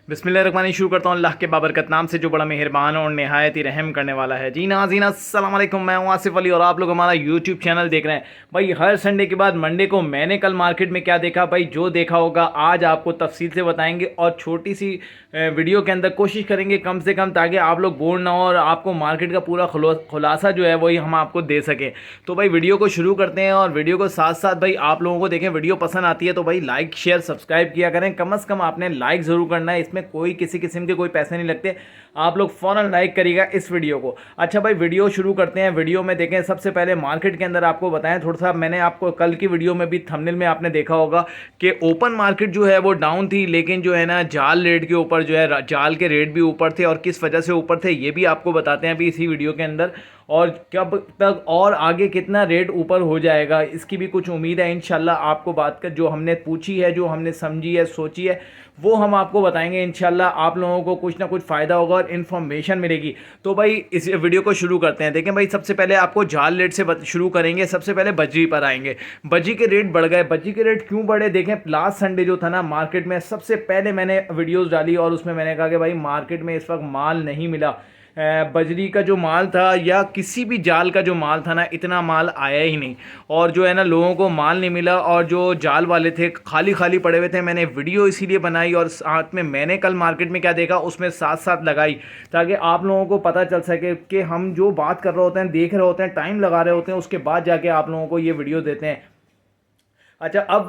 बिस्मिल्लाहिर्रहमानिर्रहीम। शुरू करता हूँ अल्लाह के बाबरकत नाम से जो बड़ा मेहरबान और नहायत ही रहम करने वाला है। जी नाज़रीन अस्सलाम वालेकुम, मैं हूँ आसिफ अली और आप लोग हमारा यूट्यूब चैनल देख रहे हैं। भाई हर संडे के बाद मंडे को मैंने कल मार्केट में क्या देखा, भाई जो देखा होगा आज आपको तफसील से बताएंगे और छोटी सी वीडियो के अंदर कोशिश करेंगे कम से कम, ताकि आप लोग बोर ना हो और आपको मार्केट का पूरा खुलासा जो है वही हम आपको दे सकें। तो भाई वीडियो को शुरू करते हैं और वीडियो को साथ साथ भाई आप लोगों को देखें, वीडियो पसंद आती है तो भाई लाइक शेयर सब्सक्राइब किया करें। कम से कम आपने लाइक ज़रूर करना है, इसमें कोई किसी किस्म के कोई पैसे नहीं लगते। आप लोग फ़ौरन लाइक करिएगा इस वीडियो को। अच्छा भाई वीडियो शुरू करते हैं। वीडियो में देखें सबसे पहले मार्केट के अंदर आपको बताएं थोड़ा सा, मैंने आपको कल की वीडियो में भी थंबनेल में आपने देखा होगा कि ओपन मार्केट जो है वो डाउन थी, लेकिन जो है ना जाल रेट के ऊपर जो है जाल के रेट भी ऊपर थे और किस वजह से ऊपर थे ये भी आपको बताते हैं अभी इसी वीडियो के अंदर। और कब तक और आगे कितना रेट ऊपर हो जाएगा इसकी भी कुछ उम्मीद है इंशाल्लाह। आपको बात कर जो हमने पूछी है, जो हमने समझी है, सोची है, वो हम आपको बताएंगे इंशाल्लाह। आप लोगों को कुछ ना कुछ फ़ायदा होगा और इन्फॉर्मेशन मिलेगी। तो भाई इस वीडियो को शुरू करते हैं। देखें भाई सबसे पहले आपको जाल रेट से शुरू करेंगे। सबसे पहले बजरी पर आएंगे। बजरी के रेट बढ़ गए। बजरी के रेट क्यों बढ़े, देखें लास्ट संडे जो था ना मार्केट में, सबसे पहले मैंने वीडियोज़ डाली और उसमें मैंने कहा कि भाई मार्केट में इस वक्त माल नहीं मिला। बजरी का जो माल था या किसी भी जाल का जो माल था ना, इतना माल आया ही नहीं। और जो है ना लोगों को माल नहीं मिला और जो जाल वाले थे खाली खाली पड़े हुए थे। मैंने वीडियो इसीलिए बनाई और साथ में मैंने कल मार्केट में क्या देखा उसमें साथ साथ लगाई, ताकि आप लोगों को पता चल सके कि हम जो बात कर रहे होते हैं, देख रहे होते हैं, टाइम लगा रहे होते हैं, उसके बाद जाके आप लोगों को ये वीडियो देते हैं। अच्छा अब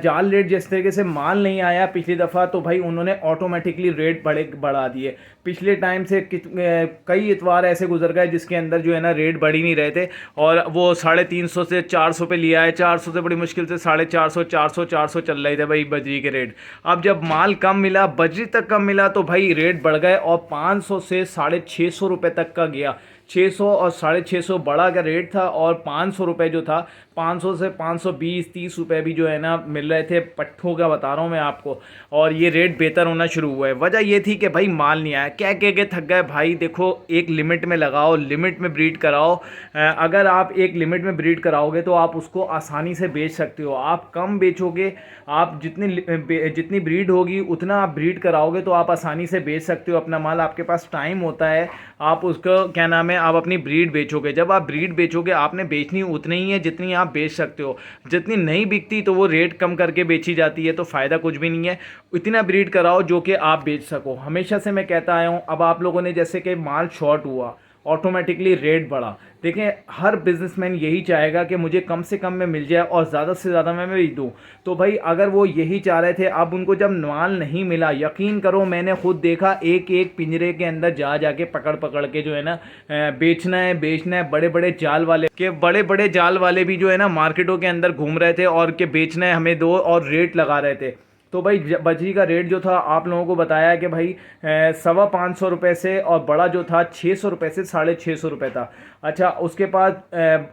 जाल रेट जिस तरीके से माल नहीं आया पिछली दफ़ा, तो भाई उन्होंने ऑटोमेटिकली रेट बढ़ा दिए। पिछले टाइम से कई इतवार ऐसे गुजर गए जिसके अंदर जो है ना रेट बढ़ ही नहीं रहे थे और वो 350 से 400 पे लिया है। 400 से बड़ी मुश्किल से 450, 400 चल रहे थे भाई बजरी के रेट। अब जब माल कम मिला, बजरी तक कम मिला, तो भाई रेट बढ़ गए और 500 से 650 रुपये तक का गया। 600 और 650 बड़ा का रेट था और 500 रुपये जो था, 500 से 520-30 रुपये भी जो है ना मिल रहे थे। पट्ठों का बता रहा हूँ मैं आपको। और ये रेट बेहतर होना शुरू हुआ है। वजह ये थी कि भाई माल नहीं आया। कह के थक गए भाई। देखो एक लिमिट में लगाओ, लिमिट में ब्रीड कराओ। अगर आप एक लिमिट में ब्रीड कराओगे तो आप उसको आसानी से बेच सकते हो। आप कम बेचोगे, आप जितनी ब्रीड होगी उतना आप ब्रीड कराओगे तो आप आसानी से बेच सकते हो अपना माल। आपके पास टाइम होता है, आप उसको क्या नाम है, आप अपनी ब्रीड बेचोगे। जब आप ब्रीड बेचोगे आपने बेचनी उतनी ही है जितनी आप बेच सकते हो। जितनी नहीं बिकती तो वो रेट कम करके बेची जाती है, तो फ़ायदा कुछ भी नहीं है। इतना ब्रीड कराओ जो कि आप बेच सको। हमेशा से मैं कहता आया हूँ। अब आप लोगों ने जैसे कि माल शॉर्ट हुआ, ऑटोमेटिकली रेट बढ़ा। देखें हर बिजनेसमैन यही चाहेगा कि मुझे कम से कम में मिल जाए और ज़्यादा से ज़्यादा मैं बेच दूँ। तो भाई अगर वो यही चाह रहे थे, अब उनको जब माल नहीं मिला, यकीन करो मैंने खुद देखा, एक एक पिंजरे के अंदर जाके पकड़ पकड़ के जो है ना बेचना है। बड़े बड़े जाल वाले भी जो है ना मार्केटों के अंदर घूम रहे थे और के बेचना है हमें दो, और रेट लगा रहे थे। तो भाई बजरी का रेट जो था आप लोगों को बताया कि भाई 550 रुपये से, और बड़ा जो था 600 रुपये से 650 रुपये था। अच्छा उसके बाद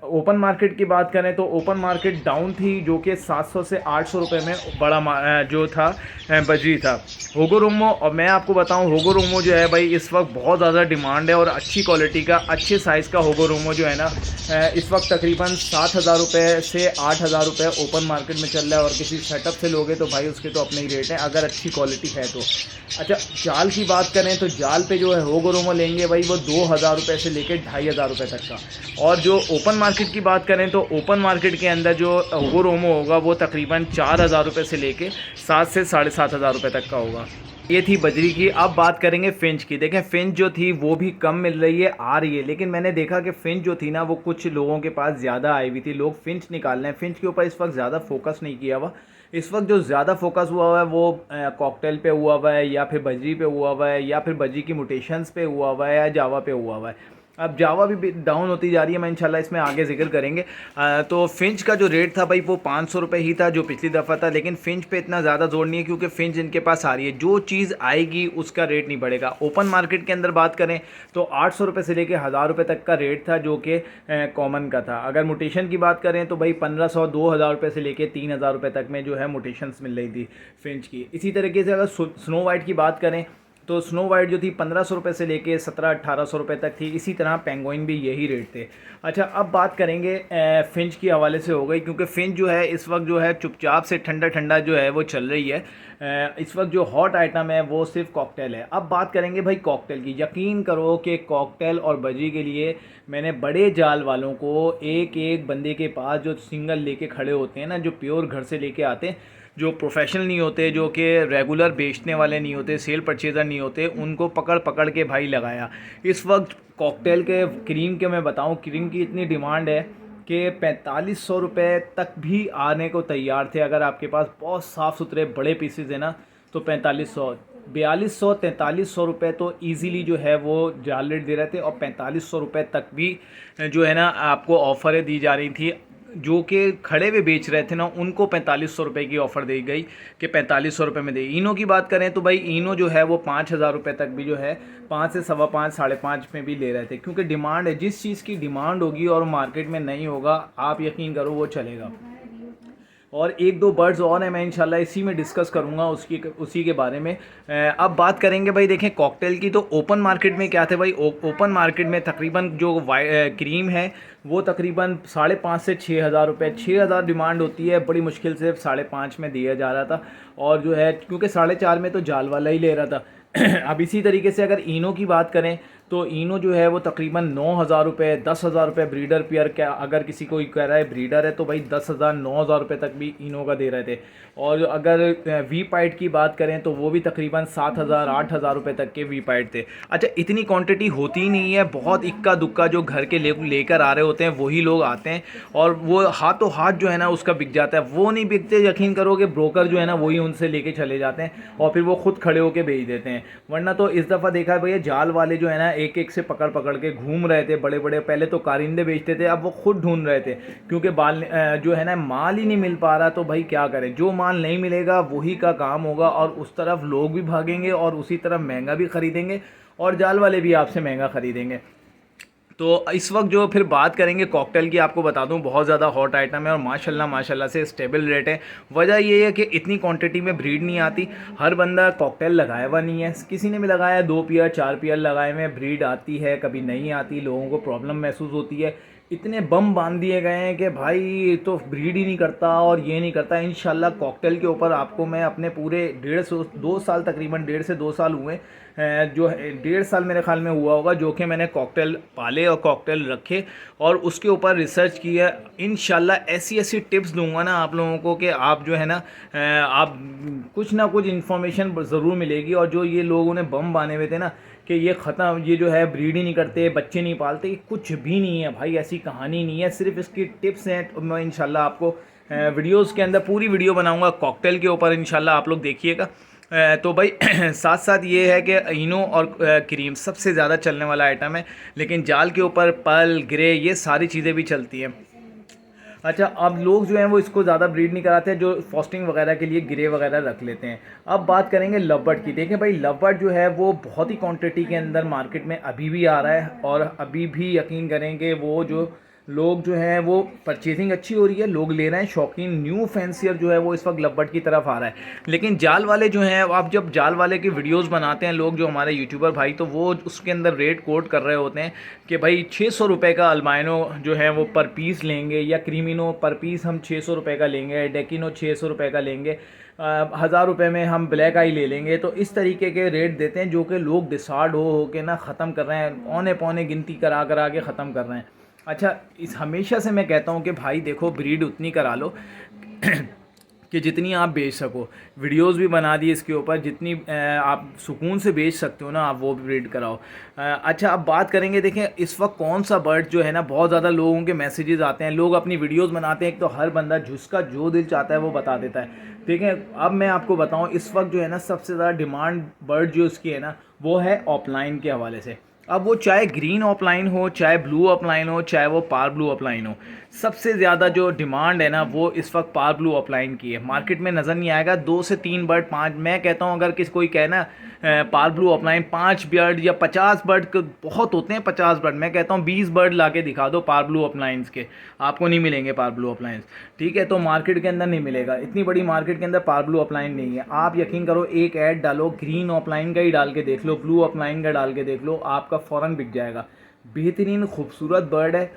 ओपन मार्केट की बात करें तो ओपन मार्केट डाउन थी, जो कि 700 से 800 रुपये में बड़ा जो था बजरी था। होगो रोमो, और मैं आपको बताऊं होगो रोमो जो है भाई इस वक्त बहुत ज़्यादा डिमांड है और अच्छी क्वालिटी का, अच्छे साइज़ का होगो रोमो जो है ना इस वक्त तकरीबन 7,000 रुपये से 8,000 रुपये ओपन मार्केट में चल रहा है। और किसी सेटअप से लोगे तो भाई उसके तो अपने ही रेट हैं, अगर अच्छी क्वालिटी है तो। अच्छा जाल की बात करें तो जाल पे जो है होगो रोमो लेंगे भाई वो 2,000 रुपये से लेकर 2,500 रुपये तक का। और जो ओपन मार्केट की बात करें तो ओपन मार्केट के अंदर जो होगो रोमो होगा वो तकरीबन 4,000 रुपये से लेके 7 से 7,500 रुपये तक का होगा। ये थी बजरी की। अब बात करेंगे फिंच की। देखें फिंच जो थी वो भी कम मिल रही है, आ रही है, लेकिन मैंने देखा कि फिंच जो थी ना वो कुछ लोगों के पास ज़्यादा आई हुई थी। लोग फिंच निकाल रहे हैं, फिंच के ऊपर इस वक्त ज़्यादा फोकस नहीं किया हुआ। इस वक्त जो ज़्यादा फोकस हुआ है वो कॉकटेल पे हुआ है, या फिर बजरी पे हुआ है, या फिर बजरी की म्यूटेशंस पे हुआ है, या जावा पे हुआ है। अब जावा भी डाउन होती जा रही है, मैं इंशाल्लाह इसमें आगे जिक्र करेंगे। तो फिंच का जो रेट था भाई वो 500 रुपये ही था जो पिछली दफ़ा था, लेकिन फिंच पे इतना ज़्यादा जोर नहीं है क्योंकि फिंच इनके पास आ रही है। जो चीज़ आएगी उसका रेट नहीं बढ़ेगा। ओपन मार्केट के अंदर बात करें तो 800 रुपये से लेकर 1,000 रुपये तक का रेट था जो कि कॉमन का था। अगर मोटेशन की बात करें तो भाई 1,500 2,000 रुपये से लेकर 3,000 रुपये तक में जो है मोटेशंस मिल रही थी फिंच की। इसी तरीके से अगर स्नो वाइट की बात करें तो स्नो वाइट जो थी 1500 रुपये से लेके 1700-1800 रुपये तक थी। इसी तरह पेंगुइन भी यही रेट थे। अच्छा, अब बात करेंगे फिंच की हवाले से हो गई, क्योंकि फिंच जो है इस वक्त जो है चुपचाप से ठंडा ठंडा जो है वो चल रही है। इस वक्त जो हॉट आइटम है वो सिर्फ कॉकटेल है। अब बात करेंगे भाई कॉकटेल की। यकीन करो कि कॉकटेल और बजी के लिए मैंने बड़े जाल वालों को एक एक बंदे के पास जो सिंगल लेके खड़े होते हैं ना, जो प्योर घर से लेके आते हैं, जो प्रोफेशनल नहीं होते, जो कि रेगुलर बेचने वाले नहीं होते, सेल परचेज़र नहीं होते, उनको पकड़ पकड़ के भाई लगाया। इस वक्त कॉकटेल के क्रीम के मैं बताऊं, क्रीम की इतनी डिमांड है कि 4500 रुपये तक भी आने को तैयार थे। अगर आपके पास बहुत साफ़ सुथरे बड़े पीसेज है ना, तो 4500, 4200, 4300 रुपये तो इजीली जो है वो जाल रेट दे रहे थे। और 4500 रुपये तक भी जो है ना आपको ऑफ़रें दी जा रही थी। जो कि खड़े हुए बेच रहे थे ना, उनको 4500 रुपये की ऑफ़र दी गई कि 4500 रुपये में दे। इनो की बात करें तो भाई इनो जो है वो 5000 रुपये तक भी जो है 5 से 5.25, 5.5 में भी ले रहे थे, क्योंकि डिमांड है। जिस चीज़ की डिमांड होगी और मार्केट में नहीं होगा, आप यकीन करो वो चलेगा। और एक दो बर्ड्स और हैं, मैं इंशाल्लाह इसी में डिस्कस करूंगा उसी के बारे में। अब बात करेंगे भाई, देखें कॉकटेल की तो ओपन मार्केट में क्या थे भाई। ओपन मार्केट में तकरीबन जो क्रीम है वो तकरीबन 5,500 से 6,000 रुपये, 6,000 डिमांड होती है, बड़ी मुश्किल से 5,500 में दिया जा रहा था। और जो है क्योंकि 4,500 में तो जाल वाला ही ले रहा था। अब इसी तरीके से अगर इनो की बात करें तो इनो जो है वो तकरीबन 9,000 रुपये, 10,000 रुपये ब्रीडर पेयर। क्या अगर किसी को कह रहा है ब्रीडर है तो भाई 10,000, 9,000 रुपये तक भी इनो का दे रहे थे। और अगर वी पाइट की बात करें तो वो भी तकरीबन 7,000, 8,000 रुपये तक के वी पाइट थे। अच्छा, इतनी क्वांटिटी होती ही नहीं है, बहुत इक्का दुक्का जो घर के लेकर आ रहे होते हैं वही लोग आते हैं, और वो हाथों हाथ जो है ना उसका बिक जाता है। वो नहीं बिकते, यकीन करो कि ब्रोकर जो है ना वही उनसे लेके चले जाते हैं और फिर वो खुद खड़े होकर बेच देते हैं। वरना तो इस दफ़ा देखा है भैया, जाल वाले जो है ना एक एक से पकड़ पकड़ के घूम रहे थे। बड़े बड़े पहले तो कारिंदे बेचते थे, अब वो खुद ढूंढ रहे थे, क्योंकि जो है ना माल ही नहीं मिल पा रहा। तो भाई क्या करें, जो माल नहीं मिलेगा वही का काम होगा, और उस तरफ लोग भी भागेंगे और उसी तरफ महंगा भी ख़रीदेंगे, और जाल वाले भी आपसे महंगा ख़रीदेंगे। तो इस वक्त जो फिर बात करेंगे कॉकटेल की, आपको बता दूं बहुत ज़्यादा हॉट आइटम है और माशाल्लाह से स्टेबल रेट है। वजह ये है कि इतनी क्वांटिटी में ब्रीड नहीं आती, हर बंदा कॉकटेल लगाया हुआ नहीं है। किसी ने भी लगाया 2 पेयर 4 पेयर लगाए हुए, ब्रीड आती है कभी नहीं आती, लोगों को प्रॉब्लम महसूस होती है। इतने बम बांध दिए गए हैं कि भाई तो ब्रीड ही नहीं करता और ये नहीं करता। इंशाल्लाह कॉकटेल के ऊपर आपको मैं अपने पूरे 2 साल, तकरीबन 1.5 से 2 साल हुए, जो 1.5 साल मेरे ख्याल में हुआ होगा, जो कि मैंने कॉकटेल पाले और कॉकटेल रखे और उसके ऊपर रिसर्च की है। इंशाल्लाह ऐसी टिप्स दूंगा ना आप लोगों को कि आप जो है ना आप कुछ ना कुछ इन्फॉर्मेशन ज़रूर मिलेगी। और जो ये लोगों ने बम बांधे हुए थे ना कि ये ख़त्म, ये जो है ब्रीड ही नहीं करते, बच्चे नहीं पालते, कुछ भी नहीं है भाई, ऐसी कहानी नहीं है। सिर्फ इसकी टिप्स हैं। तो मैं इंशाल्लाह आपको वीडियोस के अंदर पूरी वीडियो बनाऊंगा कॉकटेल के ऊपर, इंशाल्लाह आप लोग देखिएगा। तो भाई साथ साथ ये है कि इनो और क्रीम सबसे ज़्यादा चलने वाला आइटम है, लेकिन जाल के ऊपर पर्ल, ग्रे, ये सारी चीज़ें भी चलती हैं। अच्छा, अब लोग जो हैं वो इसको ज़्यादा ब्रीड नहीं कराते हैं, जो फास्टिंग वगैरह के लिए ग्रे वगैरह रख लेते हैं। अब बात करेंगे लवबर्ड की। देखें भाई, लवबर्ड जो है वो बहुत ही क्वांटिटी के अंदर मार्केट में अभी भी आ रहा है, और अभी भी यकीन करेंगे वो जो लोग जो हैं वो परचेजिंग अच्छी हो रही है, लोग ले रहे हैं, शौकीन न्यू फैंसियर जो है वो इस वक्त लवबर्ड की तरफ आ रहा है। लेकिन जाल वाले जो हैं, आप जब जाल वाले की वीडियोस बनाते हैं लोग, जो हमारे यूट्यूबर भाई, तो वो उसके अंदर रेट कोट कर रहे होते हैं कि भाई 600 रुपये का अल्बाइनो जो है वो पर पीस लेंगे, या क्रीमिनो पर पीस हम 600 रुपये का लेंगे, डेकिनो 600 रुपये का लेंगे, 1000 रुपये में हम ब्लैक आई ले लेंगे। तो इस तरीके के रेट देते हैं, जो कि लोग डिसार्ड हो के ना ख़त्म कर रहे हैं, औने पौने गिनती करा के ख़त्म कर रहे हैं। अच्छा, इस हमेशा से मैं कहता हूँ कि भाई देखो, ब्रीड उतनी करा लो कि जितनी आप बेच सको। वीडियोस भी बना दी इसके ऊपर, जितनी आप सुकून से बेच सकते हो ना, आप वो ब्रीड कराओ। अच्छा, अब बात करेंगे, देखें इस वक्त कौन सा बर्ड जो है ना, बहुत ज़्यादा लोगों के मैसेजेस आते हैं, लोग अपनी वीडियोस बनाते हैं, एक तो हर बंदा जिसका जो दिल चाहता है वो बता देता है। देखें, अब मैं आपको बताऊँ, इस वक्त जो है ना सबसे ज़्यादा डिमांड बर्ड जो इसकी है ना वो है ऑफलाइन के हवाले से। अब वो चाहे ग्रीन ऑफलाइन हो, चाहे ब्लू ऑफलाइन हो, चाहे वो पार ब्लू ऑफलाइन हो, सबसे ज़्यादा जो डिमांड है ना वो इस वक्त पार ब्लू ऑफलाइन की है। मार्केट में नज़र नहीं आएगा 2 से 3 बर्ड, 5, मैं कहता हूँ अगर किसी कोई कहे ना पार ब्लू ऑफलाइन 5 बर्ड या 50 बर्ड बहुत होते हैं, 50 बर्ड, मैं कहता हूँ 20 बर्ड ला के दिखा दो पार ब्लू ऑफलाइंस के, आपको नहीं मिलेंगे पार ब्लू ऑफलाइंस। ठीक है, तो मार्केट के अंदर नहीं मिलेगा, इतनी बड़ी मार्केट के अंदर पार ब्लू ऑफलाइन नहीं है। आप यकीन करो, एक ऐड डालो, ग्रीन ऑफलाइन का ही डाल के देख लो, ब्लू ऑफलाइन का डाल के देख लो, आपका फ़ौरन बिक जाएगा। बेहतरीन खूबसूरत बर्ड है,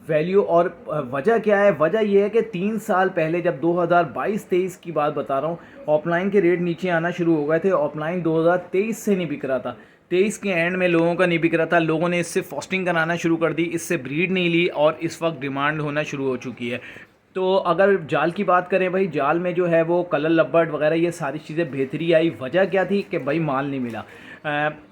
वैल्यू। और वजह क्या है? वजह यह है कि 3 साल पहले जब 2022-23 की बात बता रहा हूँ, ऑफलाइन के रेट नीचे आना शुरू हो गए थे। ऑफलाइन 2023 से नहीं बिक रहा था, 23 के एंड में लोगों का नहीं बिक रहा था, लोगों ने इससे फॉस्टिंग कराना शुरू कर दी, इससे ब्रीड नहीं ली और इस वक्त डिमांड होना शुरू हो चुकी है। तो अगर जाल की बात करें भाई, जाल में जो है वो कलर लबर्ड वगैरह ये सारी चीज़ें बेहतरी आई। वजह क्या थी कि भाई माल नहीं मिला।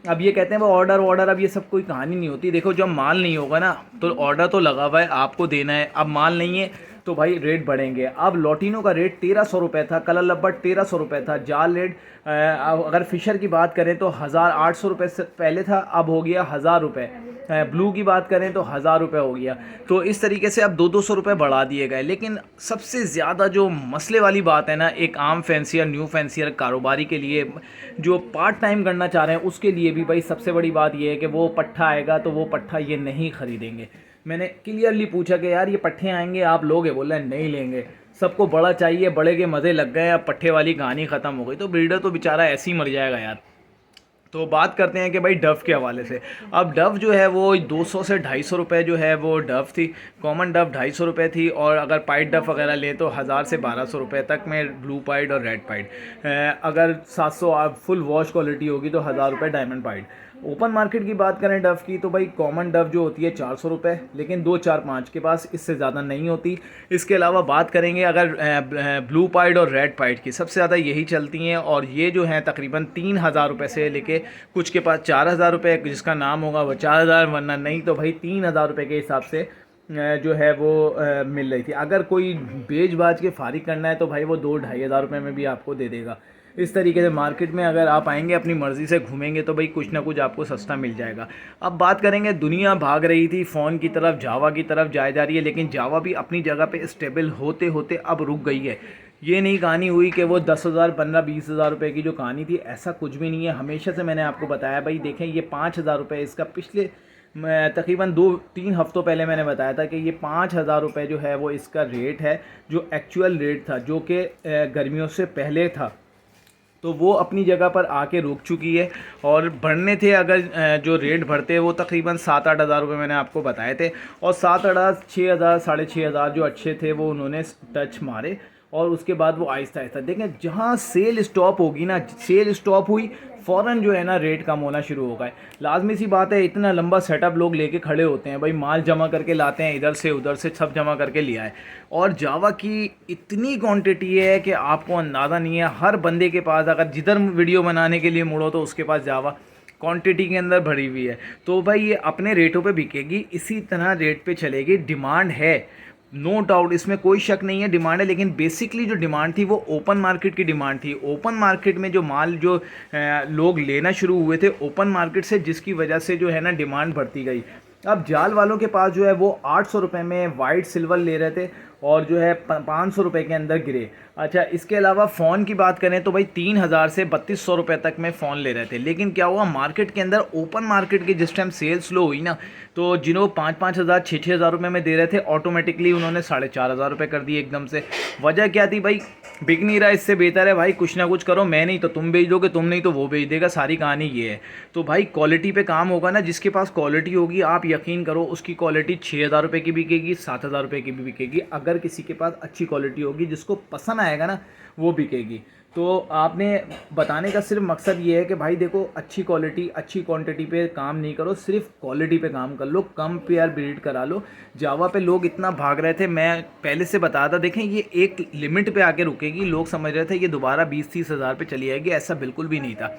अब ये कहते हैं वो ऑर्डर, अब ये सब कोई कहानी नहीं होती। देखो जब माल नहीं होगा ना तो ऑर्डर तो लगा हुआ है, आपको देना है, अब माल नहीं है तो भाई रेट बढ़ेंगे। अब लॉटिनो का रेट 1300 रुपये था, कलर लबर्ड 1300 रुपये था, जाल रेट अगर फिशर की बात करें तो 1800 रुपये से पहले था, अब हो गया 1000 रुपये। ब्लू की बात करें तो 1000 रुपये हो गया। तो इस तरीके से अब 200 रुपये बढ़ा दिए गए। लेकिन सबसे ज़्यादा जो मसले वाली बात है ना, एक आम फैंसियर, न्यू फैंसियर कारोबारी के लिए जो पार्ट टाइम करना चाह रहे हैं उसके लिए भी भाई सबसे बड़ी बात यह है कि वो पट्ठा आएगा तो वो पट्ठा ये नहीं ख़रीदेंगे। मैंने क्लियरली पूछा कि यार ये पट्ठे आएंगे आप लोगे? बोला नहीं लेंगे, सबको बड़ा चाहिए, बड़े के मज़े लग गए, अब पट्ठे वाली कहानी ख़त्म हो गई। तो ब्रीडर तो बेचारा ऐसे ही मर जाएगा यार। तो बात करते हैं कि भाई डव के हवाले से। अब डव जो है वो 200 से 250 रुपये जो है वो डव थी, कॉमन डव 250 रुपये थी, और अगर पाइड डव वगैरह ले तो 1000 से 1200 रुपये तक में ब्लू पाइड और रेड पाइड। अगर 700 फुल वॉश क्वालिटी होगी तो 1000 रुपये डायमंड पाइड। ओपन मार्केट की बात करें डव की तो भाई कॉमन डव जो होती है 400 रुपये, लेकिन 2, 4, 5 के पास, इससे ज़्यादा नहीं होती। इसके अलावा बात करेंगे अगर ब्लू पाइड और रेड पाइड की, सबसे ज़्यादा यही चलती हैं, और ये जो हैं तकरीबन 3000 रुपये से लेके कुछ के पास 4000 रुपये, जिसका नाम होगा वो 4000, वरना नहीं तो भाई 3000 रुपये के हिसाब से जो है वो मिल रही थी। अगर कोई बेच बाज के फारिग करना है तो भाई वो 2-2.5 हज़ार रुपये में भी आपको दे देगा। इस तरीके से मार्केट में अगर आप आएंगे, अपनी मर्ज़ी से घूमेंगे तो भाई कुछ ना कुछ आपको सस्ता मिल जाएगा। अब बात करेंगे, दुनिया भाग रही थी फ़ोन की तरफ, जावा की तरफ जा रही है, लेकिन जावा भी अपनी जगह पे स्टेबल होते होते अब रुक गई है। ये नहीं कहानी हुई कि वो 10,000, 15-20 हज़ार रुपये की जो कहानी थी, ऐसा कुछ भी नहीं है। हमेशा से मैंने आपको बताया भाई, देखें ये 5,000 रुपये इसका पिछले तकरीबन 2-3 हफ्तों पहले मैंने बताया था कि ये 5,000 रुपये जो है वो इसका रेट है, जो एक्चुअल रेट था, जो कि गर्मियों से पहले था। तो वो अपनी जगह पर आके रुक चुकी है, और बढ़ने थे अगर जो रेट बढ़ते वो तकरीबन 7-8 हज़ार रुपये मैंने आपको बताए थे, और 7-8, 6,000, 6,500 जो अच्छे थे वो उन्होंने टच मारे, और उसके बाद वो आहिस्ता आहिस्ता देखें जहाँ सेल स्टॉप होगी ना, सेल स्टॉप हुई फ़ौरन जो है ना रेट कम होना शुरू हो गए। लाजमी सी बात है, इतना लंबा सेटअप लोग लेके खड़े होते हैं भाई, माल जमा करके लाते हैं, इधर से उधर से सब जमा करके लिया है, और जावा की इतनी क्वांटिटी है कि आपको अंदाज़ा नहीं है। हर बंदे के पास, अगर जिधर वीडियो बनाने के लिए मुड़ो तो उसके पास जावा क्वांटिटी के अंदर भरी हुई है। तो भाई ये अपने रेटों पे बिकेगी, इसी तरह रेट पे चलेगी। डिमांड है, नो डाउट, इसमें कोई शक नहीं है, डिमांड है। लेकिन बेसिकली जो डिमांड थी वो ओपन मार्केट की डिमांड थी। ओपन मार्केट में जो माल जो लोग लेना शुरू हुए थे ओपन मार्केट से, जिसकी वजह से जो है ना डिमांड बढ़ती गई। अब जाल वालों के पास जो है वो 800 रुपये में वाइट सिल्वर ले रहे थे, और जो है 500 रुपये के अंदर गिरे। अच्छा, इसके अलावा फ़ोन की बात करें तो भाई 3,000 से 3,200 रुपये तक में फ़ोन ले रहे थे। लेकिन क्या हुआ, मार्केट के अंदर ओपन मार्केट की जिस टाइम सेल स्लो हुई ना, तो जिन्हों 5-5 हज़ार, 6-6 हज़ार रुपये में दे रहे थे, ऑटोमेटिकली उन्होंने 4,500 रुपये कर दिए एकदम से। वजह क्या थी भाई, बिक नहीं रहा, इससे बेहतर है भाई कुछ ना कुछ करो, मैं नहीं तो तुम बेच दोगे, तुम नहीं तो वो बेच देगा, सारी कहानी ये है। तो भाई क्वालिटी पे काम होगा ना, जिसके पास क्वालिटी होगी, आप यकीन करो उसकी क्वालिटी 6,000 रुपये की बिकेगी, 7,000 रुपये की भी बिकेगी। अगर किसी के पास अच्छी क्वालिटी होगी, जिसको पसंद आएगा ना, वो बिकेगी। तो आपने बताने का सिर्फ मकसद ये है कि भाई देखो, अच्छी क्वालिटी, अच्छी क्वांटिटी पे काम नहीं करो, सिर्फ क्वालिटी पे काम कर लो, कम पेयर ब्रीड करा लो। जावा पे लोग इतना भाग रहे थे, मैं पहले से बता था, देखें ये एक लिमिट पे आके रुकेगी। लोग समझ रहे थे ये दोबारा 20-30 हज़ार पे चली आएगी, ऐसा बिल्कुल भी नहीं था।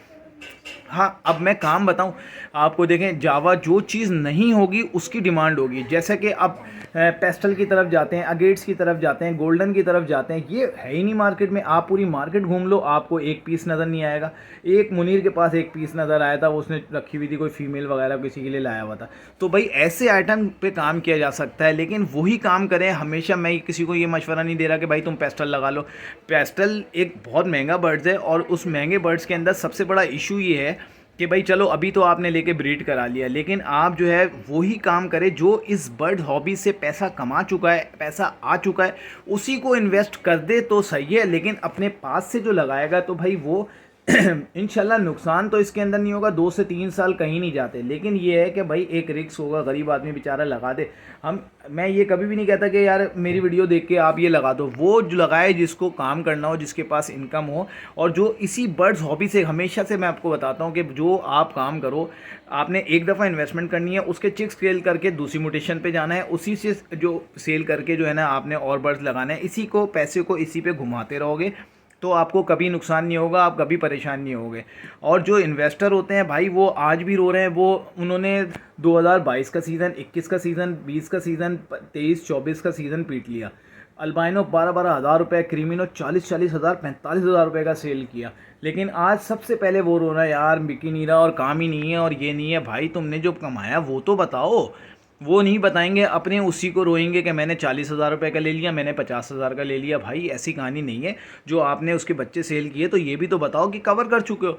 हाँ, अब मैं काम बताऊं आपको। देखें, जावा जो चीज़ नहीं होगी उसकी डिमांड होगी। जैसे कि अब पेस्टल की तरफ जाते हैं, अगेट्स की तरफ जाते हैं, गोल्डन की तरफ जाते हैं, ये है ही नहीं मार्केट में। आप पूरी मार्केट घूम लो, आपको एक पीस नज़र नहीं आएगा। एक मुनीर के पास एक पीस नज़र आया था, उसने रखी हुई थी, कोई फीमेल वगैरह किसी के लिए लाया हुआ था। तो भाई ऐसे आइटम पे काम किया जा सकता है, लेकिन वही काम करें हमेशा। मैं किसी को ये मशवरा नहीं दे रहा कि भाई तुम पेस्टल लगा लो। पेस्टल एक बहुत महंगा बर्ड्स है, और उस महंगे बर्ड्स के अंदर सबसे बड़ा इशू ये है कि भाई चलो अभी तो आपने लेके ब्रीड करा लिया, लेकिन आप जो है वही काम करें जो इस बर्ड हॉबी से पैसा कमा चुका है, पैसा आ चुका है, उसी को इन्वेस्ट कर दे तो सही है। लेकिन अपने पास से जो लगाएगा तो भाई वो इंशाल्लाह नुकसान तो इसके अंदर नहीं होगा। 2 से 3 साल कहीं नहीं जाते, लेकिन ये है कि भाई एक रिस्क होगा, गरीब आदमी बेचारा लगा दे। मैं ये कभी भी नहीं कहता कि यार मेरी वीडियो देख के आप ये लगा दो। वो जो लगाए जिसको काम करना हो, जिसके पास इनकम हो, और जो इसी बर्ड्स हॉबी से, हमेशा से मैं आपको बताता हूँ कि जो आप काम करो, आपने एक दफ़ा इन्वेस्टमेंट करनी है, उसके चिक्स सेल करके दूसरी म्यूटेशन पे जाना है, उसी से जो सेल करके जो है ना आपने और बर्ड्स लगाना है। इसी को, पैसे को इसी पे घुमाते रहोगे तो आपको कभी नुकसान नहीं होगा, आप कभी परेशान नहीं होगे। और जो इन्वेस्टर होते हैं भाई, वो आज भी रो रहे हैं। वो उन्होंने 2022 का सीज़न, 21 का सीज़न, 20 का सीज़न, 23-24 का सीज़न पीट लिया। अल्बाइनो 12-12 हज़ार रुपये, क्रीमिनो 40-40 हज़ार, 45 हज़ार रुपये का सेल किया। लेकिन आज सबसे पहले वो रो रहा है यार बिकी नहीं रहा और काम ही नहीं है और ये नहीं है। भाई तुमने जो कमाया वो तो बताओ। वो नहीं बताएंगे, अपने उसी को रोएंगे कि मैंने 40 हज़ार रुपये का ले लिया, मैंने 50 हज़ार का ले लिया। भाई ऐसी कहानी नहीं है। जो आपने उसके बच्चे सेल किए तो ये भी तो बताओ कि कवर कर चुके हो।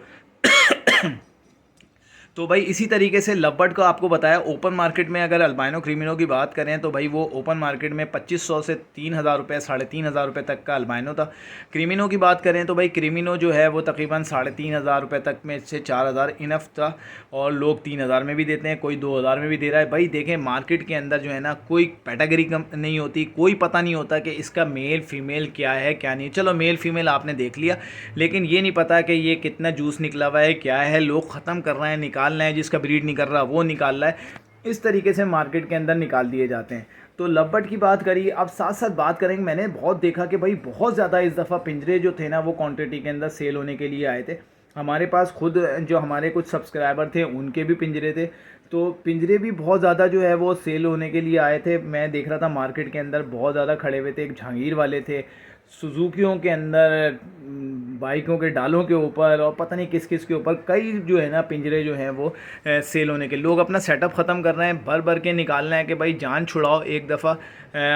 तो भाई इसी तरीके से लवबर्ड को आपको बताया। ओपन मार्केट में अगर अल्बाइनो क्रीमिनो की बात करें तो भाई वो ओपन मार्केट में 2500 से 3000 रुपये, 3500 रुपये तक का अल्बाइनो था। क्रीमिनो की बात करें तो भाई क्रीमिनो जो है वो तकरीबन 3500 रुपये तक में से 4000 इनफ था, और लोग 3000 में भी देते हैं, कोई 2000 में भी दे रहा है। भाई देखें, मार्केट के अंदर जो है ना कोई कैटेगरी कम नहीं होती, कोई पता नहीं होता कि इसका मेल फीमेल क्या है क्या नहीं। चलो मेल फीमेल आपने देख लिया, लेकिन ये नहीं पता कि ये कितना जूस निकला हुआ है, क्या है। लोग ख़त्म कर रहे हैं, निकालना है, जिसका ब्रीड नहीं कर रहा वो निकाल रहा है। इस तरीके से मार्केट के अंदर निकाल दिए जाते हैं। तो लवबर्ड की बात करी, अब साथ साथ बात करेंगे। मैंने बहुत देखा कि भाई बहुत ज़्यादा इस दफ़ा पिंजरे जो थे ना वो क्वांटिटी के अंदर सेल होने के लिए आए थे। हमारे पास खुद जो हमारे कुछ सब्सक्राइबर थे उनके भी पिंजरे थे, तो पिंजरे भी बहुत ज़्यादा जो है वो सेल होने के लिए आए थे। मैं देख रहा था मार्केट के अंदर बहुत ज़्यादा खड़े हुए थे। एक जहांगीर वाले थे, सुजुकियों के अंदर, बाइकों के डालों के ऊपर, और पता नहीं किस किस के ऊपर कई जो है ना पिंजरे जो हैं वो सेल होने के। लोग अपना सेटअप ख़त्म कर रहे हैं, भर भर के निकालना है कि भाई जान छुड़ाओ, एक दफ़ा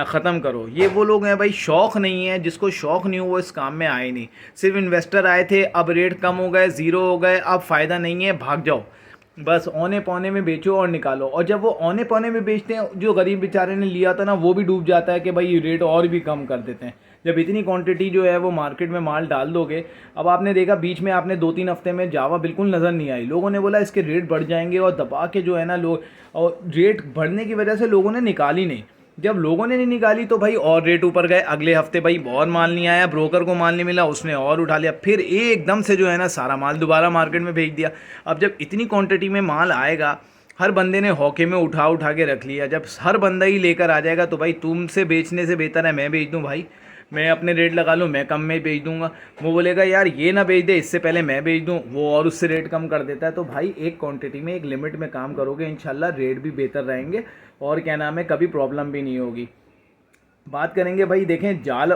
ख़त्म करो। ये वो लोग हैं भाई, शौक़ नहीं है, जिसको शौक़ नहीं हो वो इस काम में आए नहीं। सिर्फ इन्वेस्टर आए थे, अब रेट कम हो गए, ज़ीरो हो गए, अब फ़ायदा नहीं है, भाग जाओ, बस औने पौने में बेचो और निकालो। और जब वो औने पौने में बेचते हैं, जो गरीब बेचारे ने लिया था ना वो भी डूब जाता है कि भाई रेट और भी कम कर देते हैं। जब इतनी क्वांटिटी जो है वो मार्केट में माल डाल दोगे। अब आपने देखा बीच में आपने 2-3 हफ्ते में जावा बिल्कुल नज़र नहीं आई। लोगों ने बोला इसके रेट बढ़ जाएंगे, और दबा के जो है ना लोग, और रेट बढ़ने की वजह से लोगों ने निकाली नहीं। जब लोगों ने नहीं निकाली तो भाई और रेट ऊपर गए। अगले हफ्ते भाई और माल नहीं आया, ब्रोकर को माल नहीं मिला, उसने और उठा लिया, फिर एकदम से जो है ना सारा माल दोबारा मार्केट में भेज दिया। अब जब इतनी क्वांटिटी में माल आएगा, हर बंदे ने हौके में उठा उठा के रख लिया। जब हर बंदा ही लेकर आ जाएगा तो भाई तुमसे बेचने से बेहतर है मैं बेच दूं। भाई मैं अपने रेट लगा लूँ, मैं कम में बेच दूंगा। वो बोलेगा यार ये ना बेच दे, इससे पहले मैं बेच दूं, वो और उससे रेट कम कर देता है। तो भाई एक क्वांटिटी में, एक लिमिट में काम करोगे, इंशाल्लाह रेट भी बेहतर रहेंगे, और क्या नाम है, कभी प्रॉब्लम भी नहीं होगी। बात करेंगे भाई, देखें जाल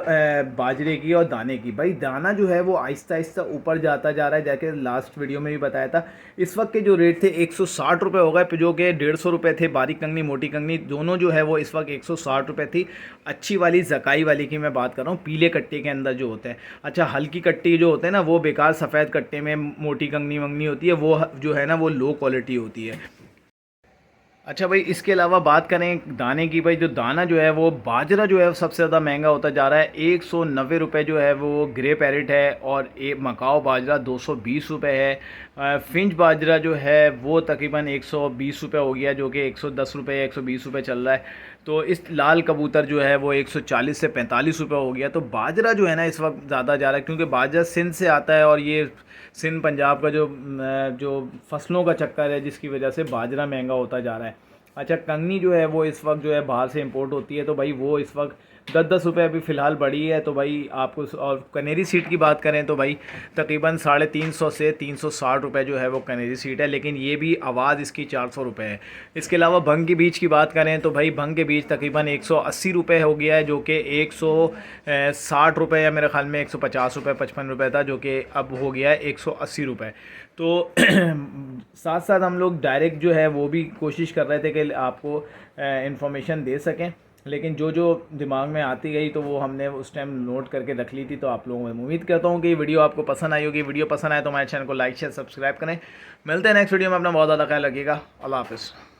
बाजरे की और दाने की। भाई दाना जो है वो आहिस्ता आहिस्ता ऊपर जाता जा रहा है, जाके लास्ट वीडियो में भी बताया था। इस वक्त के जो रेट थे 160 रुपये हो गए, जो कि 150 रुपये थे। बारीक कंगनी मोटी कंगनी दोनों जो है वो इस वक्त 160 रुपये थी। अच्छी वाली जकाई वाली की मैं बात कर रहा हूँ, पीले कट्टे के अंदर जो होता है। अच्छा, हल्की कट्टी जो होते हैं ना वो बेकार, सफ़ेद कट्टे में मोटी कंगनी वंगनी होती है, वो जो है ना वो लो क्वालिटी होती है। अच्छा भाई, इसके अलावा बात करें दाने की। भाई जो दाना जो है वो बाजरा जो है सबसे ज़्यादा महंगा होता जा रहा है। 190 रुपये जो है वो ग्रे पैरेट है, और एक मकाओ बाजरा 220 रुपये है। फिंच बाजरा जो है वो तकरीबन 120 रुपये हो गया, जो कि 110 रुपये 120 रुपये चल रहा है। तो इस लाल कबूतर जो है वो 140 से 45 रुपये हो गया। तो बाजरा जो है ना इस वक्त ज़्यादा जा रहा है, क्योंकि बाजरा सिंध से आता है, और ये सिंध पंजाब का जो फसलों का चक्कर है, जिसकी वजह से बाजरा महंगा होता जा रहा है। अच्छा, कंगनी जो है वो इस वक्त जो है बाहर से इंपोर्ट होती है, तो भाई वो इस वक्त 10-10 रुपये अभी फ़िलहाल बढ़ी है। तो भाई आपको, और कनेरी सीट की बात करें तो भाई तकरीबन 350 से 360 रुपये जो है वो कनेरी सीट है, लेकिन ये भी आवाज़ इसकी 400 रुपये है। इसके अलावा भंग के बीज की बात करें तो भाई भंग के बीज तकरीबन 180 रुपये हो गया है, जो कि 160 रुपये या मेरे ख्याल में 150 रुपये 55 रुपये था, जो कि अब हो गया है 180 रुपये। तो साथ साथ हम लोग डायरेक्ट जो है वो भी कोशिश कर रहे थे कि आपको इन्फॉर्मेशन दे सकें, लेकिन जो जो दिमाग में आती गई तो वो हमने उस टाइम नोट करके रख ली थी। तो आप लोगों में उम्मीद करता हूँ कि ये वीडियो आपको पसंद आई होगी। वीडियो पसंद आए तो हमारे चैनल को लाइक शेयर सब्सक्राइब करें। मिलते हैं नेक्स्ट वीडियो में। अपना बहुत ज़्यादा ख्याल रखिएगा। अल्लाह हाफ़िज़।